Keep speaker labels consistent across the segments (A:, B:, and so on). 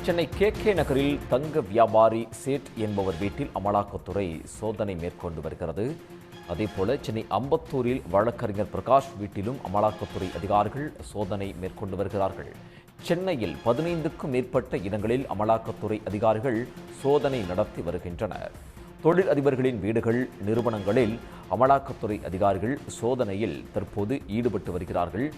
A: Chennai K நகரில் தங்க வியாபாரி சேட் என்பவர் வீட்டில் அமலாக்கத்துறை சோதனை மேற்கொண்டு வருகிறது. அதேபோல சென்னை அம்பத்தூரில் வழக்கறிஞர் பிரகாஷ் வீட்டிலும் அமலாக்கத்துறை அதிகாரிகள் சோதனை மேற்கொண்டு வருகிறார்கள். சென்னையில் 15க்கும் மேற்பட்ட இடங்களில் அமலாக்கத்துறை அதிகாரிகள் சோதனை நடத்தி வருகின்றனர். தொழில் அதிபர்களின் வீடுகள், நிறுவனங்களில் அமலாக்கத்துறை அதிகாரிகள் சோதனையில் தற்போது ஈடுபட்டு வருகிறார்கள்.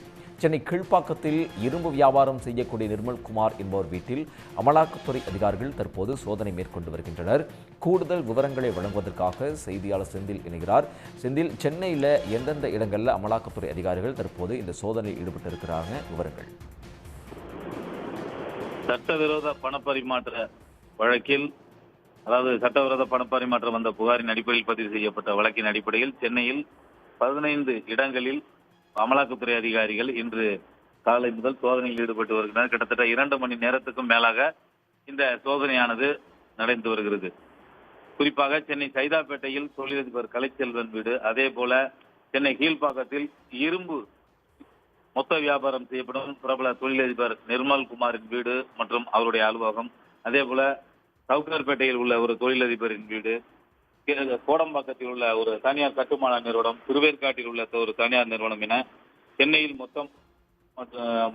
A: சென்னை கீழ்ப்பாக்கத்தில் இரும்பு வியாபாரம் செய்யக்கூடிய நிர்மல்குமார் என்பவர் வீட்டில் அமலாக்கத்துறை அதிகாரிகள் தற்போது சோதனை மேற்கொண்டு வருகின்றனர். கூடுதல் விவரங்களை வழங்குவதற்காக செய்தியாளர் செந்தில் இணைகிறார். செந்தில், சென்னையில் எந்தெந்த இடங்களில் அமலாக்கத்துறை அதிகாரிகள் தற்போது இந்த சோதனையில் ஈடுபட்டு இருக்கிறாங்க, விவரங்கள்?
B: சட்டவிரோத பணப்பரிமாற்ற வழக்கில், அதாவது சட்டவிரோத பணப்பரிமாற்றம் வந்த புகாரின் அடிப்படையில் பதிவு செய்யப்பட்ட வழக்கின் அடிப்படையில் சென்னையில் 15 இடங்களில் அமலாக்கத்துறை அதிகாரிகள் இன்று காலை முதல் சோதனையில் ஈடுபட்டு வருகின்றனர். கிட்டத்தட்ட 2 மணி நேரத்துக்கும் மேலாக இந்த சோதனையானது நடந்து வருகிறது. குறிப்பாக சென்னை சைதாப்பேட்டையில் தொழிலதிபர் கலைச்செல்வன் வீடு, அதே போல சென்னை கீழ்ப்பாக்கத்தில் இரும்பு மொத்த வியாபாரம் செய்யப்படும் பிரபல தொழிலதிபர் நிர்மல்குமாரின் வீடு மற்றும் அவருடைய அலுவலகம், அதே போல சவுகார்பேட்டையில் உள்ள ஒரு தொழிலதிபரின் வீடு, கோடம்பாக்கத்தில் உள்ள ஒரு தனியார் கட்டுமான நிறுவனம், திருவேற்காட்டில் உள்ள ஒரு தனியார் நிறுவனம் என சென்னையில் மொத்தம்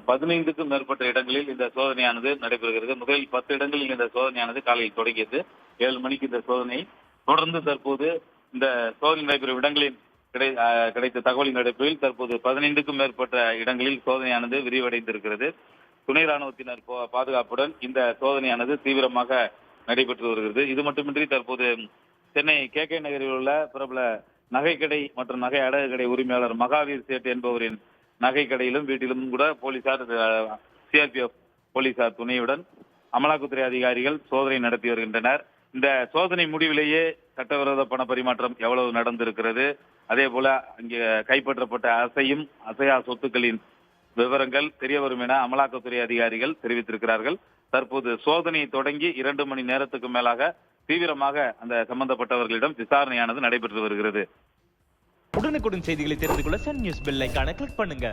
B: 15க்கும் மேற்பட்ட இடங்களில் இந்த சோதனையானது நடைபெறுகிறது. முதலில் 10 இடங்களில் இந்த சோதனையானது காலையில் தொடங்கியது. 7 மணிக்கு இந்த சோதனை தொடர்ந்து தற்போது இந்த சோதனை நடைபெறும் இடங்களில் கிடைத்த தகவலின் அடிப்படையில் தற்போது 15க்கும் மேற்பட்ட இடங்களில் சோதனையானது விரிவடைந்திருக்கிறது. துணை ராணுவத்தினர் பாதுகாப்புடன் இந்த சோதனையானது தீவிரமாக நடைபெற்று வருகிறது. இது மட்டுமின்றி தற்போது சென்னை கே நகரில் உள்ள பிரபல நகைக்கடை மற்றும் நகை அடகு கடை உரிமையாளர் மகாவீர் சேட் என்பவரின் நகைக்கடையிலும் வீட்டிலும் கூட போலீசார், சிஆர்பிஎஃப் போலீசார் துணையுடன் அமலாக்கத்துறை அதிகாரிகள் சோதனை நடத்தி வருகின்றனர். இந்த சோதனை முடிவிலேயே சட்டவிரோத பண பரிமாற்றம் எவ்வளவு நடந்திருக்கிறது, அதே போல அங்கே கைப்பற்றப்பட்ட அசையா சொத்துக்களின் விவரங்கள் தெரிய வரும் என அமலாக்கத்துறை அதிகாரிகள் தெரிவித்திருக்கிறார்கள். தற்போது சோதனை தொடங்கி 2 மணி நேரத்துக்கு மேலாக தீவிரமாக அந்த சம்பந்தப்பட்டவர்களிடம் விசாரணையானது நடைபெற்று வருகிறது.
C: உடனுக்குடன் செய்திகளை தெரிந்து கொள்ள சன் நியூஸ் பெல் ஐகானை கிளிக் பண்ணுங்க.